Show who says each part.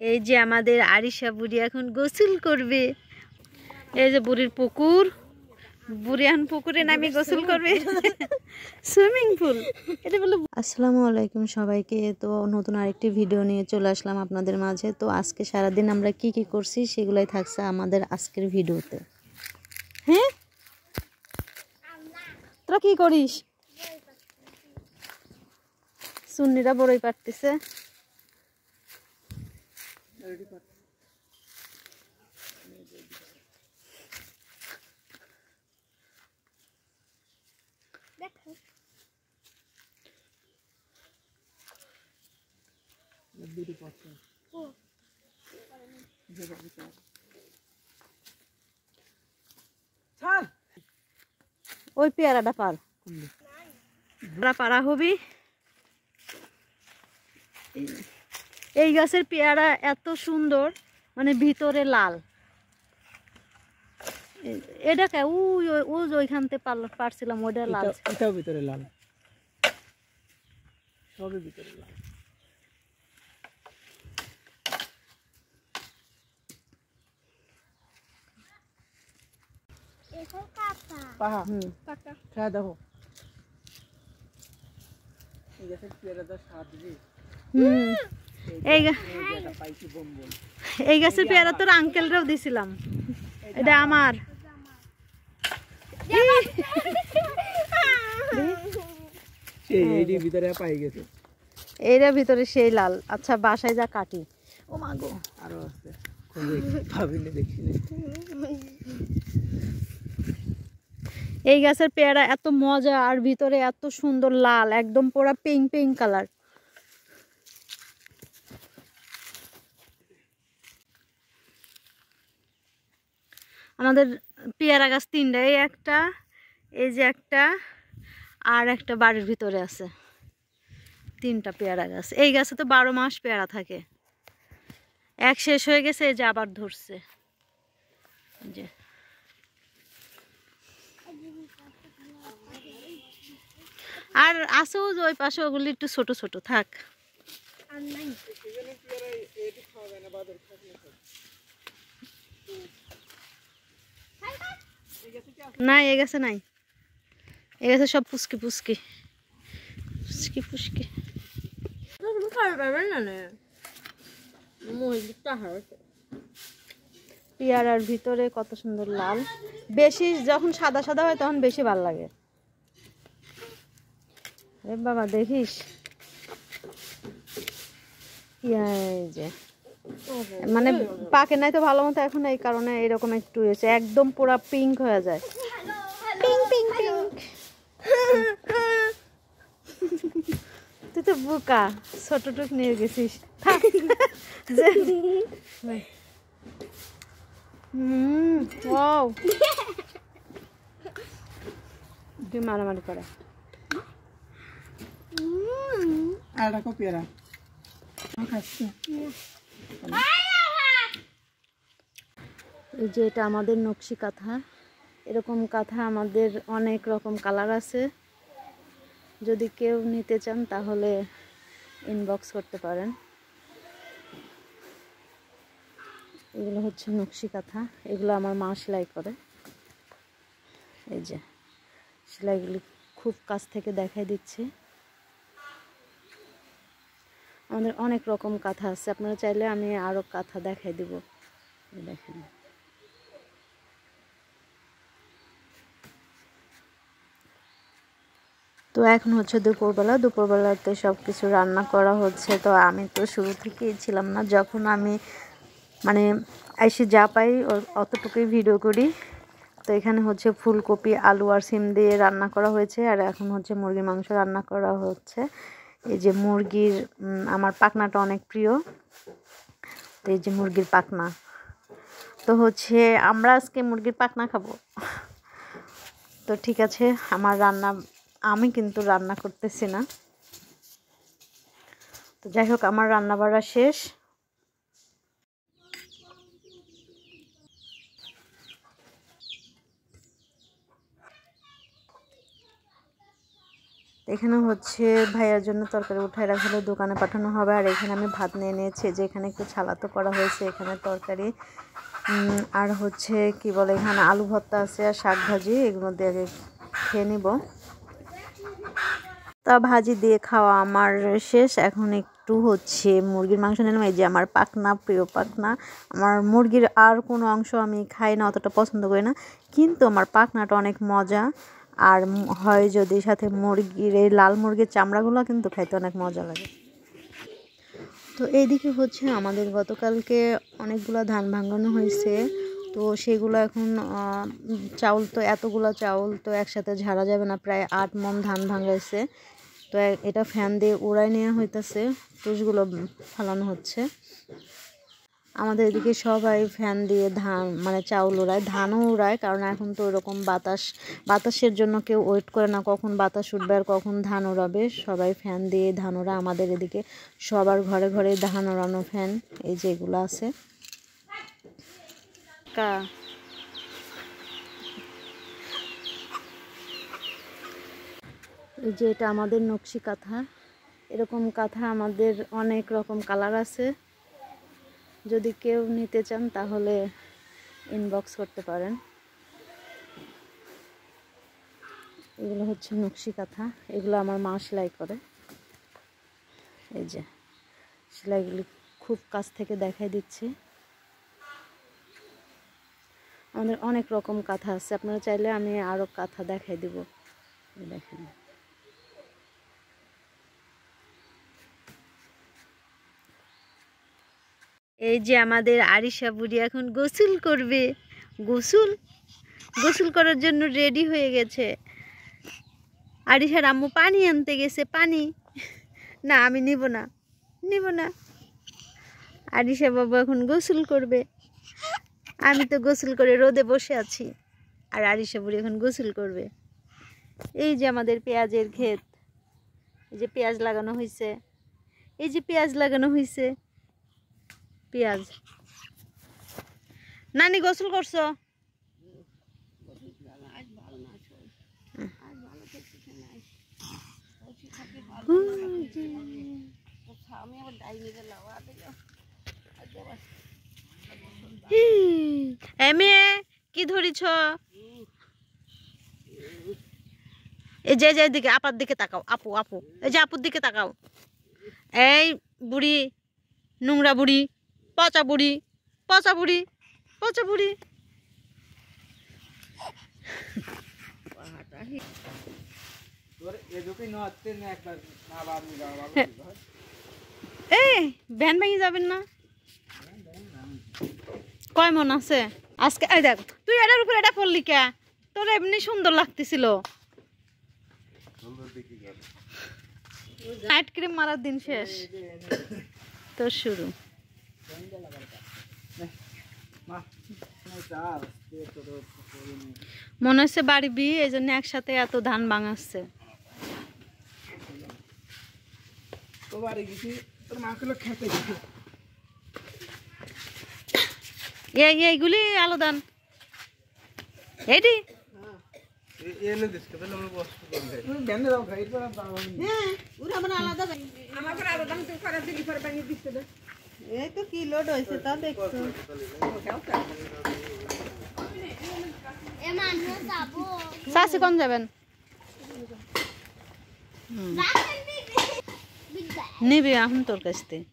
Speaker 1: এই যে আমাদের আরিশা বুড়ি এখন গোসল করবে। এই যে বুড়ির পুকুর, বুড়ি এখন পুকুরে নামি গোসল করবে। সুইমিং পুল এটা বলে। আসসালামু আলাইকুম সবাইকে। তো নতুন আরেকটি ভিডিও নিয়ে চলে আসলাম আপনাদের মাঝে। তো আজকে সারাদিন আমরা কি কি করছি সেগুলাই থাকছে আমাদের আজকের ভিডিওতে। হ্যাঁ, তোরা কি করিস? সুন্নিরা বড়ই পারতেছে। ওই পেয়ারাটা পার পারা হবি। এই গাছের পেয়ারা এত সুন্দর, মানে ভিতরে লাল। এটা কে ওইখান থেকে পারছিলাম, ওইটা লাল,
Speaker 2: এটাও ভিতরে লাল, সবই ভিতরে লাল। দেখো
Speaker 1: এই গাছের পেয়ারা তোর আঙ্কেলরাও দিছিলাম। এটা আমার। এইটা ভিতরে সেই লাল। আচ্ছা বাসায় যা কাটি। ও মা গো,
Speaker 2: আরো আছে, ভাবিনি দেখিনি।
Speaker 1: এই গাছের পেয়ারা এত মজা, আর ভিতরে এত সুন্দর লাল, একদম পুরো পিঙ্ক পিঙ্ক কালার। আমাদের পেয়ারা গাছ তিনটা, এই একটা, এই যে একটা, আর একটা বাড়ির ভিতরে আছে। তিনটা পেয়ারা গাছ। এই গাছে তো 12 মাস পেয়ারা থাকে। এক শেষ হয়ে গেছে, এই যে আবার ধরছে। যে আর আছেও যে ওই পাশে, ওগুলি একটু ছোট ছোট থাক। না এ গেছে নাই, এ গেছে সব পুচকি পুচকি পুচকি পুচকি। পেয়ারার ভিতরে কত সুন্দর লাল। বেশি যখন সাদা সাদা হয় তখন বেশি ভালো লাগে। এ বাবা দেখিস, এই যে মানে পাকে নাই তো ভালো মতো এখন, এই কারণে এরকম একটু হয়েছে, একদম পুরা পিঙ্ক হয়ে যায়। Pink pink pink. তুই তো বোকা, ছোট টুক নিয়ে গেছিস। ওয়াও, তুই মারামারি করে।
Speaker 2: আর রাখো পেয়ারা।
Speaker 1: এই যে এটা আমাদের নকশি কাঁথা। এরকম কাঁথা আমাদের অনেক রকম কালার আছে। যদি কেউ নিতে চান তাহলে ইনবক্স করতে পারেন। এগুলো হচ্ছে নকশি কাঁথা, এগুলো আমার মা সেলাই করে। এই যে সেলাইগুলি খুব কাছ থেকে দেখাই দিচ্ছে। আমাদের অনেক রকম কাঁথা আছে, আপনারা চাইলে আমি আরো কাঁথা দেখাই দিব। দেখেন, তো এখন হচ্ছে দুপুরবেলা। দুপুরবেলাতে সব কিছু রান্না করা হচ্ছে। তো আমি তো শুরু থেকেই ছিলাম না, যখন আমি মানে এসে যা পাই অতটুকুই ভিডিও করি। তো এখানে হচ্ছে ফুলকপি, আলু আর সিম দিয়ে রান্না করা হয়েছে। আর এখন হচ্ছে মুরগির মাংস রান্না করা হচ্ছে। এই যে মুরগির, আমার পাখনাটা অনেক প্রিয়, তো এই যে মুরগির পাখনা। তো হচ্ছে আমরা আজকে মুরগির পাখনা খাবো। তো ঠিক আছে, আমার রান্না, আমি কিন্তু রান্না করতেছি না। তো যাই হোক, আমার রান্না বাড়া শেষ। এখানে হচ্ছে ভাইয়ার জন্য তরকারি উঠায় রাখা হলে দোকানে পাঠানো হবে। আর এখানে আমি ভাত নিয়ে নিয়েছি, যে এখানে একটু ছালাতো করা হয়েছে, এখানে তরকারি আর হচ্ছে কি বলে এখানে আলু ভর্তা আছে আর শাক ভাজি, এগুলো দিয়ে আগে খেয়ে নিব। তা ভাজি দিয়ে খাওয়া আমার শেষ। এখন একটু হচ্ছে মুরগির মাংস নিলাম। এই যে আমার পাখনা, প্রিয় পাখনা। আমার মুরগির আর কোনো অংশ আমি খাই না, অতটা পছন্দ করি না, কিন্তু আমার পাখনাটা অনেক মজা। আর হয় যদি সাথে মুরগির এই লাল মুরগির চামড়াগুলো কিন্তু খাইতে অনেক মজা লাগে। তো এইদিকে হচ্ছে আমাদের গতকালকে অনেকগুলো ধান ভাঙানো হয়েছে, তো সেগুলো এখন চাউল, তো এতগুলো চাউল তো একসাথে ঝাড়া যাবে না, প্রায় 8 মণ ধান ভাঙাইছে। তো এটা ফ্যান দিয়ে উড়াই নেওয়া হইতেছে, তুষগুলো ফালানো হচ্ছে। আমাদের এদিকে সবাই ফ্যান দিয়ে ধান মানে চাউল উড়ায়, ধানও উড়ায়, কারণ এখন তো ওরকম বাতাসের জন্য কেউ ওয়েট করে না কখন বাতাস উঠবে আর কখন ধান উড়াবে। সবাই ফ্যান দিয়ে ধান ওড়ায়। আমাদের এদিকে সবার ঘরে ঘরে ধান ওড়ানো ফ্যান, এই যে এগুলো আছে। এই যে এটা আমাদের নকশি কাঁথা। এরকম কাঁথা আমাদের অনেক রকম কালার আছে, যদি কেউ নিতে চান তাহলে ইনবক্স করতে পারেন। এগুলো হচ্ছে নকশি কাঁথা, এগুলো আমার মা সেলাই করে। এই যে সেলাইগুলি খুব কাছ থেকে দেখাই দিচ্ছি। আমাদের অনেক রকম কাঁথা আছে, আপনারা চাইলে আমি আরও কাঁথা দেখাই দিব। দেখেন এই যে আমাদের আরিশা বুড়ি এখন গোসল করবে, গোসল করার জন্য রেডি হয়ে গেছে। আরিশার আম্মু পানি আনতে গেছে, পানি না আমি নিব না। আরিশা বাবু এখন গোসল করবে, আমি তো গোসল করে রোদে বসে আছি, আর আরিশা বুড়ি এখন গোসল করবে। এই যে আমাদের পেঁয়াজের ক্ষেত, এই যে পেঁয়াজ লাগানো হয়েছে, পেঁয়াজ। নানি গোসল করছো? মেয়ে কি ধরিছ? এই যে দিকে আপার দিকে তাকাও, আপু এই যে আপুর দিকে তাকাও। এই বুড়ি, নোংরা বুড়ি, পচা বুড়ি। এই ভ্যান ভেঙে যাবেন না? কয় মন আছে আজকে? এই দেখ তুই এটার উপরে এটা পড়লি কে? তোর এমনি সুন্দর লাগতেছিল। নাইট ক্রিম মারার দিন শেষ, তোর শুরু। মনে হচ্ছে বাড়ি বিয়ে, এই জন্য একসাথে এত ধান ভাঙাচ্ছে। এইগুলি আলাদা এটি তো কি লোড হয়েছে তা দেখছো। শাশি কোন যাবেন? নিবি এখন তোর কাছ থেকে।